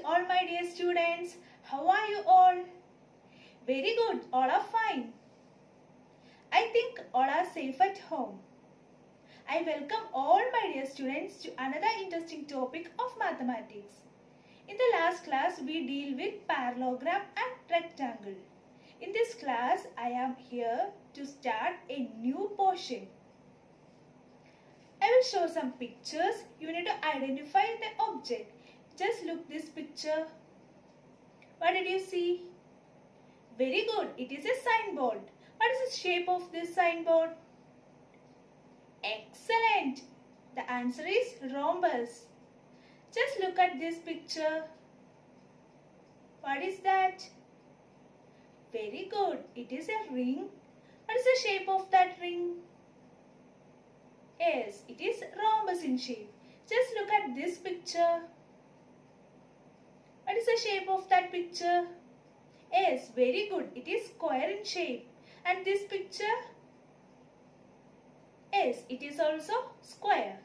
all my dear students. How are you all? Very good, all are fine. I think all are safe at home. I welcome all my dear students to another interesting topic of mathematics. In the last class, we deal with parallelogram and rectangle. In this class, I am here to start a new portion. I will show some pictures. You need to identify the object. Just look this picture. What did you see? Very good. It is a signboard. What is the shape of this signboard? Excellent. The answer is rhombus. Just look at this picture. What is that? Very good. It is a ring. What is the shape of that ring? Yes, it is rhombus in shape. Just look at this picture. What is the shape of that picture? Yes, very good. It is square in shape. And this picture? Yes, it is also square.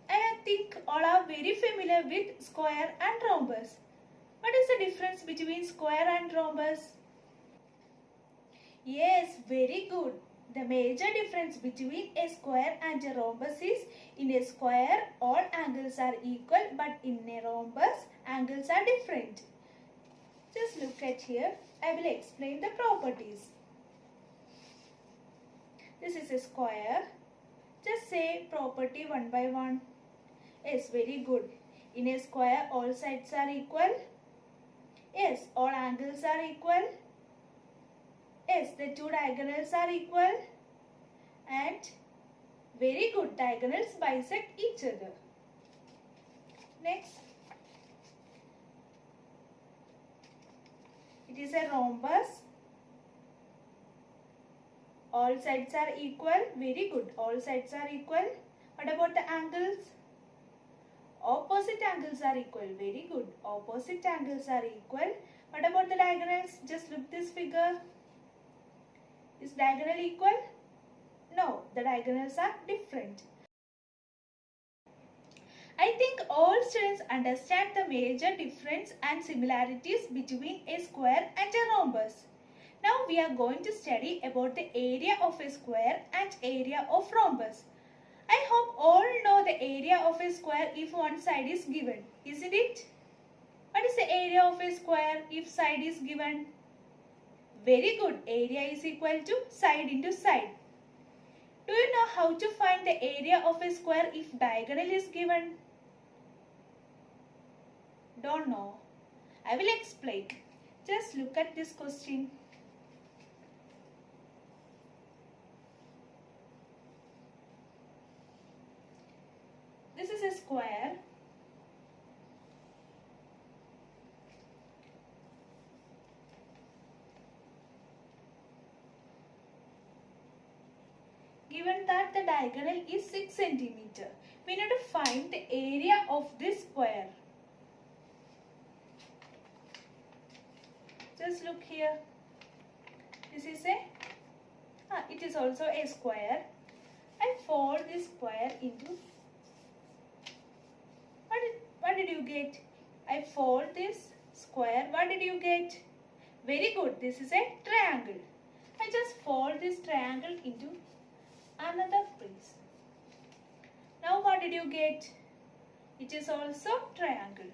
I think all are very familiar with square and rhombus. What is the difference between square and rhombus? Yes, very good. The major difference between a square and a rhombus is in a square all angles are equal, but in a rhombus angles are different. Just look at here. I will explain the properties. This is a square. Just say property one by one. Yes, very good. In a square all sides are equal. Yes, all angles are equal. Yes, the two diagonals are equal. And very good, diagonals bisect each other. Next. It is a rhombus. All sides are equal. Very good. All sides are equal. What about the angles? Opposite angles are equal. Very good. Opposite angles are equal. What about the diagonals? Just look this figure. Is diagonal equal? No, the diagonals are different. I think all students understand the major difference and similarities between a square and a rhombus. Now we are going to study about the area of a square and area of rhombus. I hope all know the area of a square if one side is given, isn't it? What is the area of a square if side is given? Very good. Area is equal to side into side. Do you know how to find the area of a square if diagonal is given? Don't know. I will explain. Just look at this question. This is a square. Given that the diagonal is 6 cm, we need to find the area of this square. Just look here. This is it is also a square. I fold this square into. What did you get? I fold this square. What did you get? Very good. This is a triangle. I just fold this triangle into another piece. Now what did you get? It is also triangle.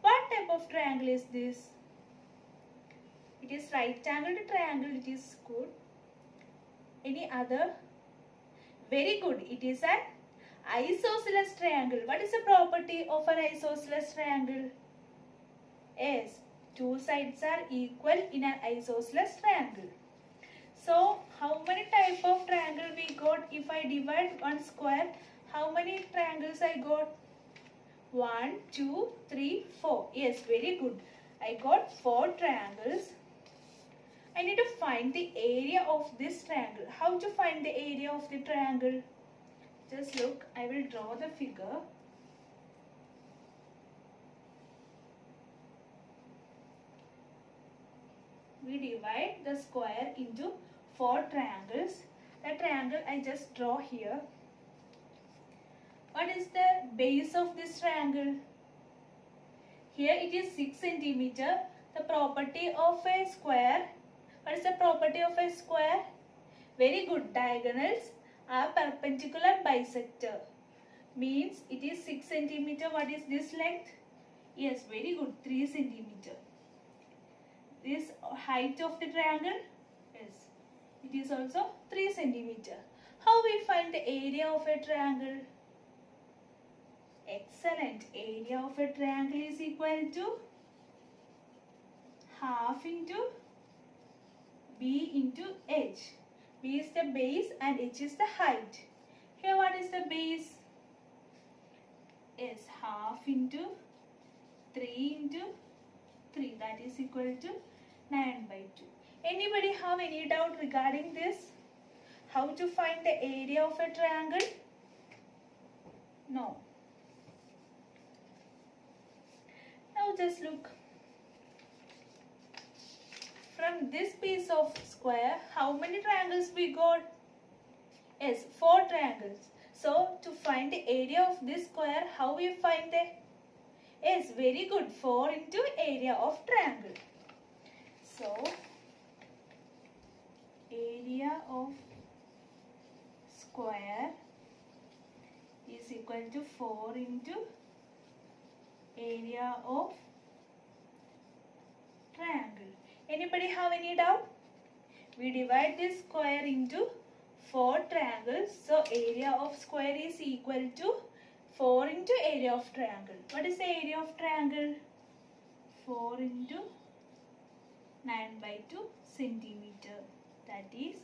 What type of triangle is this? It is right angle to triangle. It is good. Any other? Very good. It is an isosceles triangle. What is the property of an isosceles triangle? Yes, two sides are equal in an isosceles triangle. So, how many type of triangle we got? If I divide one square, how many triangles I got? 1, 2, 3, 4. Yes, very good. I got 4 triangles. I need to find the area of this triangle. How to find the area of the triangle? Just look, I will draw the figure. We divide the square into 4 triangles. The triangle I just draw here. What is the base of this triangle? Here it is 6 centimeter. The property of a square. What is the property of a square? Very good. Diagonals are perpendicular bisector. Means it is 6 centimeter. What is this length? Yes, very good. 3 centimeter. This height of the triangle? Yes, it is also 3 centimeter. How we find the area of a triangle? Excellent. Area of a triangle is equal to half into B into H. B is the base and H is the height. Here what is the base? Is half into 3 into 3, that is equal to 9 by 2. Anybody have any doubt regarding this? How to find the area of a triangle? No. Now just look. From this piece of square, how many triangles we got? Yes, 4 triangles. So to find the area of this square, how we find the? Yes, very good. 4 into area of triangle. So area of square is equal to 4 into area of triangle. Anybody have any doubt? We divide this square into 4 triangles. So area of square is equal to 4 into area of triangle. What is the area of triangle? 4 into 9 by 2 centimeter. That is,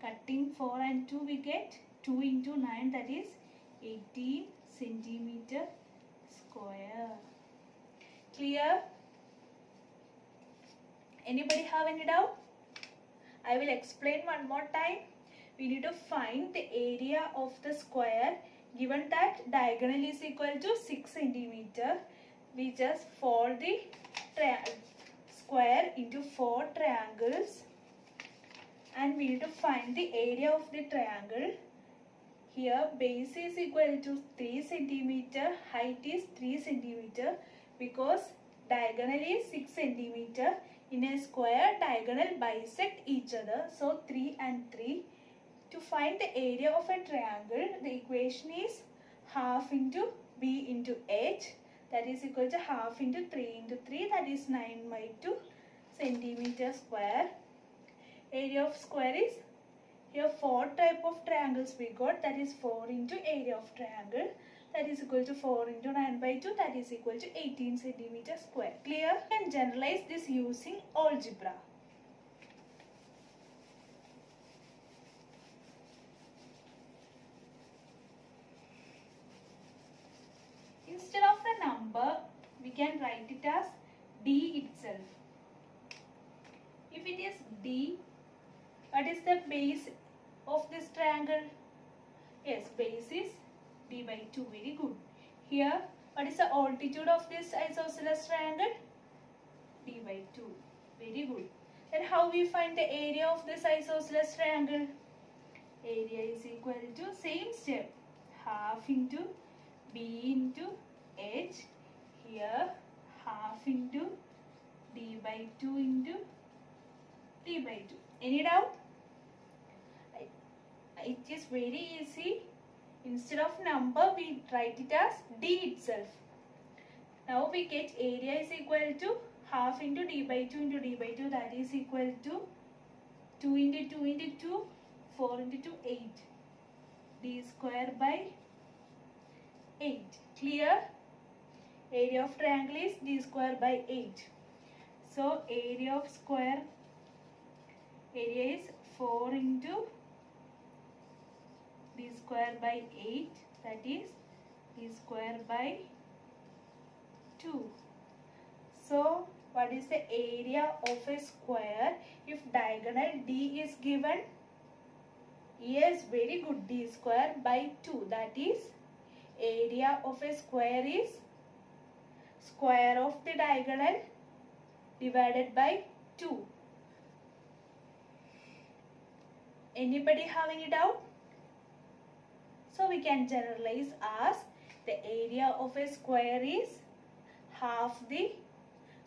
cutting 4 and 2 we get 2 into 9, that is 18 centimeter square. Clear? Anybody have any doubt? I will explain one more time. We need to find the area of the square. Given that diagonal is equal to 6 centimeter, we just fold the square into 4 triangles and we need to find the area of the triangle. Here base is equal to 3 centimeter, height is 3 centimeter because diagonal is 6 centimeter. In a square, diagonal bisect each other. So 3 and 3. To find the area of a triangle, the equation is half into B into H. That is equal to half into 3 into 3. That is 9 by 2 centimeter square. Area of square is, here 4 type of triangles we got. That is 4 into area of triangle. That is equal to 4 into 9 by 2. That is equal to 18 centimeter square. Clear? You can generalize this using algebra. Instead of the number, we can write it as D itself. If it is D, what is the base of this triangle? Yes, base is D by 2. Very good. Here, what is the altitude of this isosceles triangle? D by 2. Very good. Then how we find the area of this isosceles triangle? Area is equal to, same step, half into B into H. Here, half into D by 2 into D by 2. Any doubt? It is very easy. Instead of number, we write it as D itself. Now we get area is equal to half into D by 2 into D by 2. That is equal to 2 into 2 into 2, 4 into 2, 8. D square by 8. Clear? Area of triangle is D square by 8. So area of square, area is 4 into D square by 8, that is D square by 2. So what is the area of a square if diagonal D is given? Yes, very good. D square by 2, that is area of a square is square of the diagonal divided by 2. Anybody have any doubt? So we can generalize as the area of a square is half the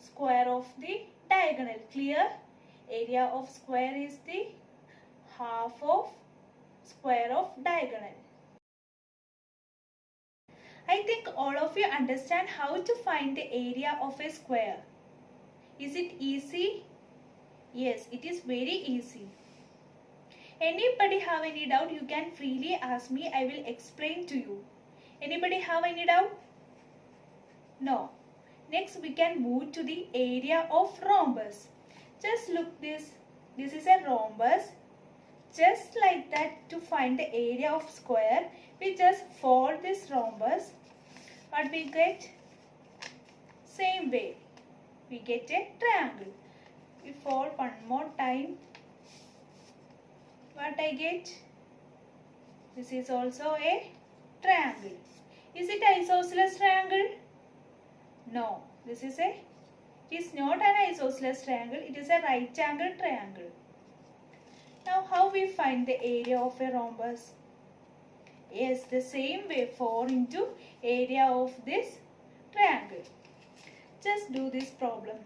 square of the diagonal. Clear? Area of square is the half of square of diagonal. I think all of you understand how to find the area of a square. Is it easy? Yes, it is very easy. Anybody have any doubt? You can freely ask me. I will explain to you. Anybody have any doubt? No. Next we can move to the area of rhombus. Just look this. This is a rhombus. Just like that, to find the area of square, we just fold this rhombus. What we get? Same way. We get a triangle. We fold one more time. What I get? This is also a triangle. Is it isosceles triangle? No. It is not an isosceles triangle. It is a right angle triangle. Now how we find the area of a rhombus? Yes, the same way, 4 into area of this triangle. Just do this problem.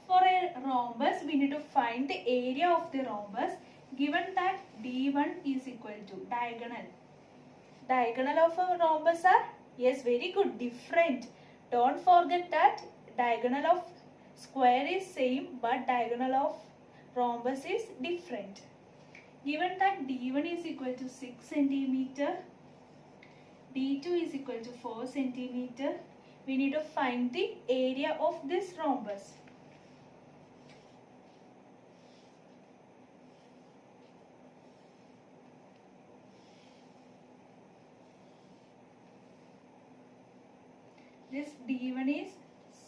For a rhombus, we need to find the area of the rhombus given that D1 is equal to diagonal. Diagonal of a rhombus are, yes, very good, different. Don't forget that diagonal of square is same but diagonal of rhombus is different. Given that D1 is equal to 6 centimeter, D2 is equal to 4 centimeter, we need to find the area of this rhombus. This D1 is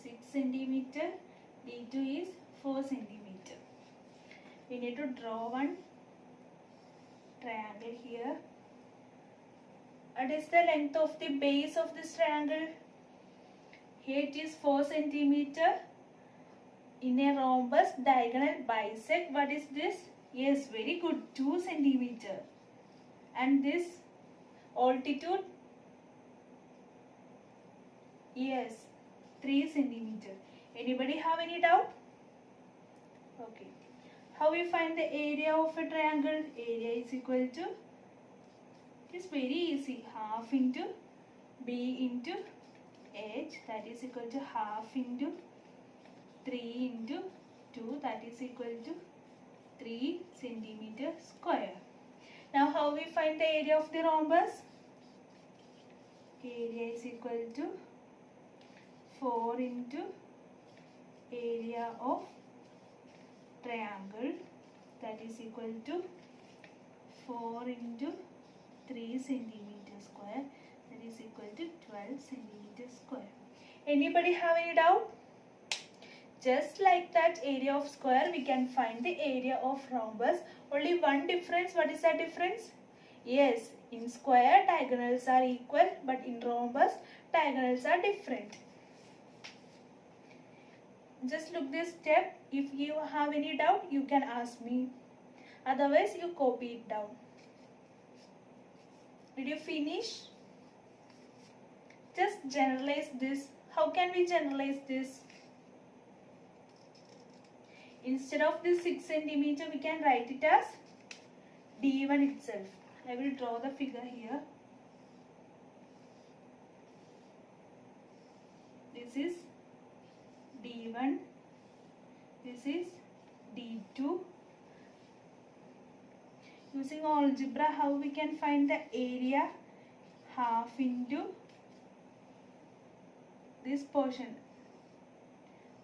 6 centimeter, D2 is 4 centimeter. We need to draw one triangle here. What is the length of the base of this triangle? Here it is 4 centimeter. In a rhombus, diagonal bisect. What is this? Yes, very good, 2 centimeter. And this altitude? Yes, 3 centimeter. Anybody have any doubt? Okay. How we find the area of a triangle? Area is equal to, it is very easy, half into B into H, that is equal to half into 3 into 2, that is equal to 3 centimeter square. Now how we find the area of the rhombus? Area is equal to 4 into area of triangle, that is equal to 4 into 3 centimeter square, that is equal to 12 centimeter square. Anybody have any doubt? Just like that area of square, we can find the area of rhombus. Only one difference. What is that difference? Yes, in square diagonals are equal, but in rhombus diagonals are different. Just look this step. If you have any doubt, you can ask me. Otherwise, you copy it down. Did you finish? Just generalize this. How can we generalize this? Instead of this 6 centimeter, we can write it as D1 itself. I will draw the figure here. This is D1, this is D2. Using algebra, how we can find the area? Half into this portion.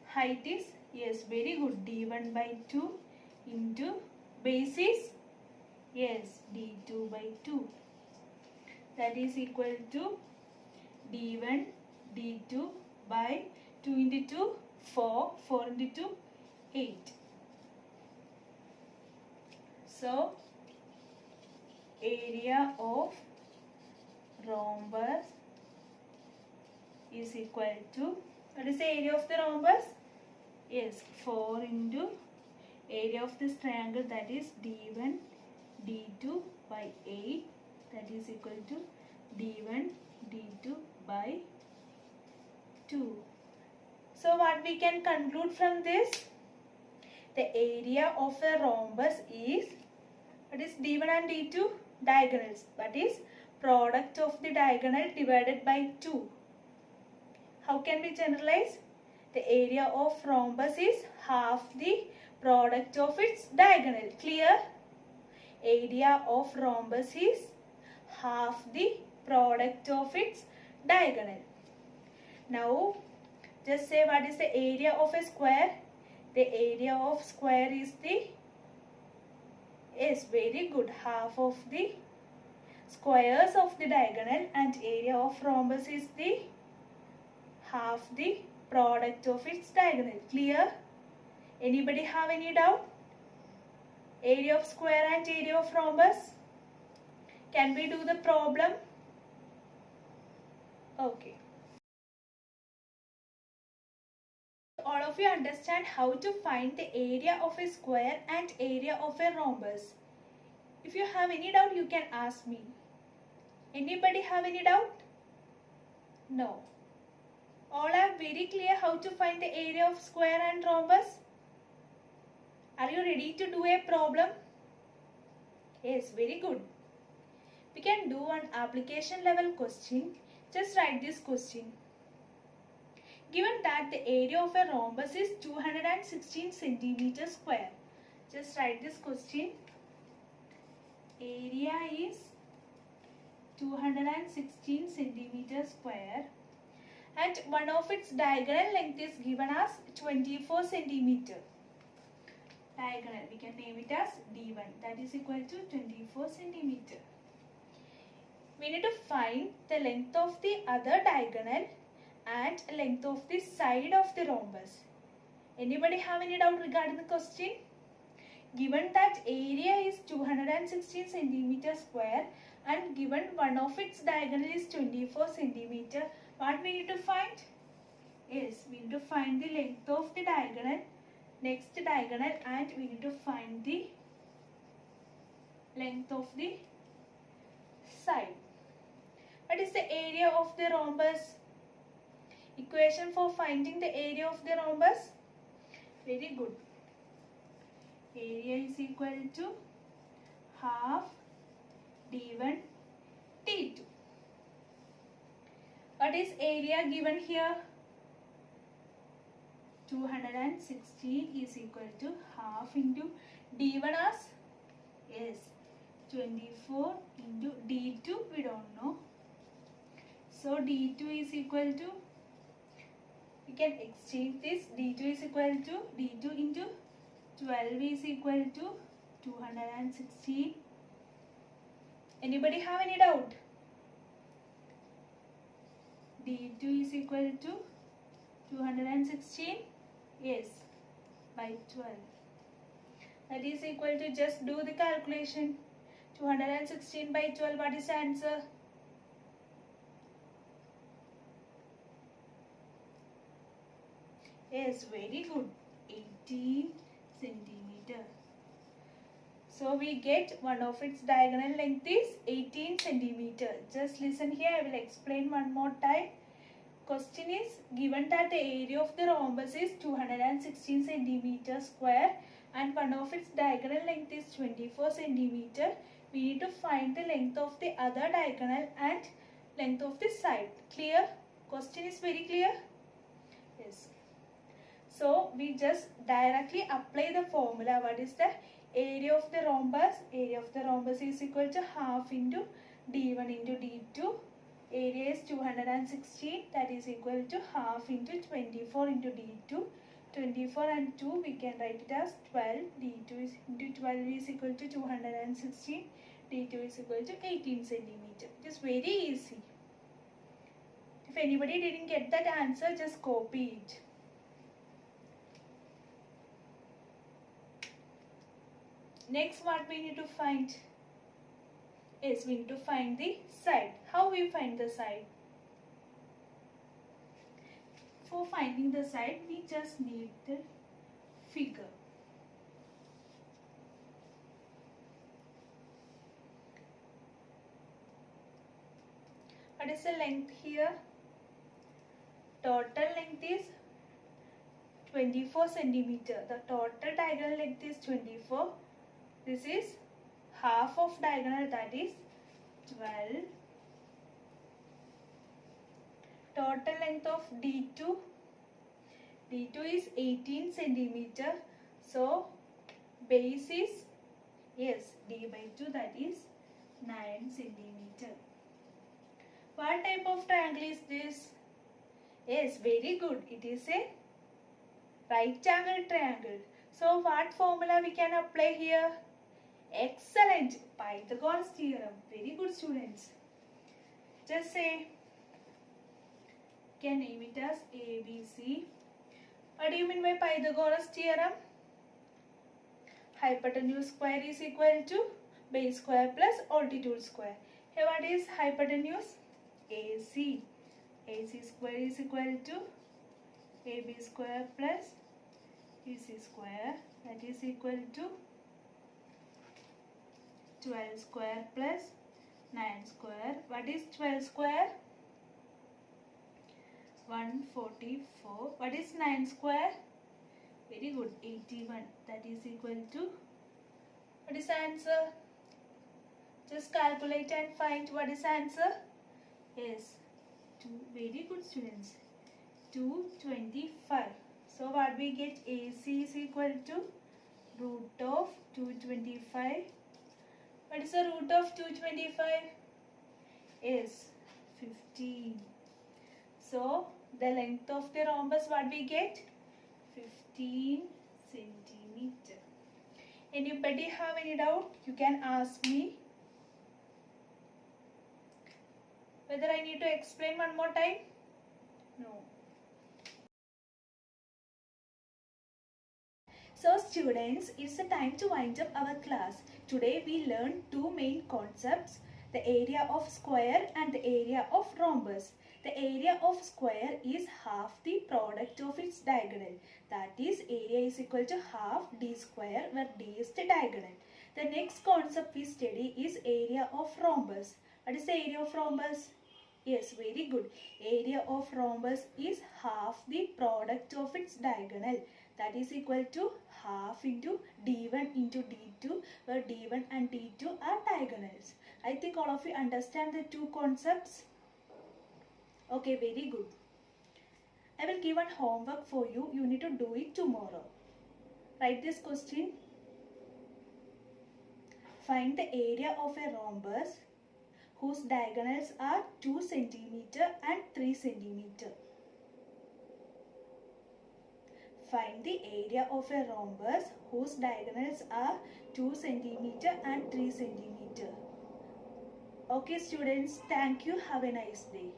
Height is, yes, very good, D1 by 2 into base is, yes, D2 by 2. That is equal to D1, D2 by 2 into 2, 4, 4 into 2, 8. So, area of rhombus is equal to, what is the area of the rhombus? Yes, 4 into area of this triangle, that is D1, D2 by 8, that is equal to D1, d2 by 2. So what we can conclude from this? The area of a rhombus is, what is d1 and d2? Diagonals. That is product of the diagonal divided by 2. How can we generalize? The area of rhombus is half the product of its diagonal. Clear? Area of rhombus is half the product of its diagonal. Now, just say what is the area of a square? The area of square is the, yes, very good, half of the squares of the diagonal, and area of rhombus is the half the product of its diagonal. Clear? Anybody have any doubt? Area of square and area of rhombus. Can we do the problem? Okay. All of you understand how to find the area of a square and area of a rhombus. If you have any doubt, you can ask me. Anybody have any doubt? No. All are very clear how to find the area of square and rhombus? Are you ready to do a problem? Yes, very good. We can do an application level question. Just write this question. Given that the area of a rhombus is 216 centimeters square. Just write this question. Area is 216 centimeters square and one of its diagonal length is given as 24 centimeter. Diagonal, we can name it as D1, that is equal to 24 centimeter. We need to find the length of the other diagonal and length of the side of the rhombus. Anybody have any doubt regarding the question? Given that area is 216 centimeter square and given one of its diagonal is 24 centimeter, what we need to find? Yes, we need to find the length of the diagonal, next diagonal, and we need to find the length of the side. What is the area of the rhombus? Equation for finding the area of the rhombus? Very good. Area is equal to half d1 d2. What is area given here? 216 is equal to half into d1 as, yes, 24 into d2 we don't know. So d2 is equal to, we can exchange this, d2 is equal to, d2 into 12 is equal to 216. Anybody have any doubt? d2 is equal to 216, yes, by 12. That is equal to, just do the calculation. 216 by 12, what is the answer? Yes, very good, 18 centimeter. So we get one of its diagonal length is 18 centimeter. Just listen here, I will explain one more time. Question is, given that the area of the rhombus is 216 centimeter square and one of its diagonal length is 24 centimeter, we need to find the length of the other diagonal and length of the side. Clear? Question is very clear? Yes. So we just directly apply the formula. What is the area of the rhombus? Area of the rhombus is equal to half into d1 into d2. Area is 216, that is equal to half into 24 into d2. 24 and 2 we can write it as 12. d2 is into 12 is equal to 216. d2 is equal to 18 centimeter. It is very easy. If anybody didn't get that answer, just copy it. Next, what we need to find is, we need to find the side. How we find the side? For finding the side, we just need the figure. What is the length here? Total length is 24 centimeter. The total diagonal length is 24. This is half of diagonal, that is 12. Total length of D2. D2 is 18 centimeter. So base is, yes, D by 2, that is 9 centimeter. What type of triangle is this? Yes, very good. It is a right angle triangle. So what formula we can apply here? Excellent. Pythagoras theorem. Very good, students. Just say, can name it as ABC. What do you mean by Pythagoras theorem? Hypotenuse square is equal to base square plus altitude square. Here what is hypotenuse? AC. AC square is equal to AB square plus BC square, that is equal to 12 square plus 9 square. What is 12 square? 144. What is 9 square? Very good, 81. That is equal to, what is the answer? Just calculate and find what is the answer. Yes, 2. Very good, students. 225. So what we get? AC is equal to root of 225. What is the root of 225? Is 15. So the length of the rhombus, what we get? 15 centimeter. Anybody have any doubt? You can ask me. Whether I need to explain one more time? No. So students, it's the time to wind up our class. Today we learned two main concepts, the area of square and the area of rhombus. The area of square is half the product of its diagonal. That is, area is equal to half d square, where d is the diagonal. The next concept we study is area of rhombus. What is the area of rhombus? Yes, very good. Area of rhombus is half the product of its diagonal. That is equal to half into D1 into D2, where D1 and D2 are diagonals. I think all of you understand the two concepts. Okay, very good. I will give one homework for you. You need to do it tomorrow. Write this question. Find the area of a rhombus whose diagonals are 2 centimeter and 3 centimeter. Find the area of a rhombus whose diagonals are 2 centimeter and 3 centimeter. Okay students, thank you. Have a nice day.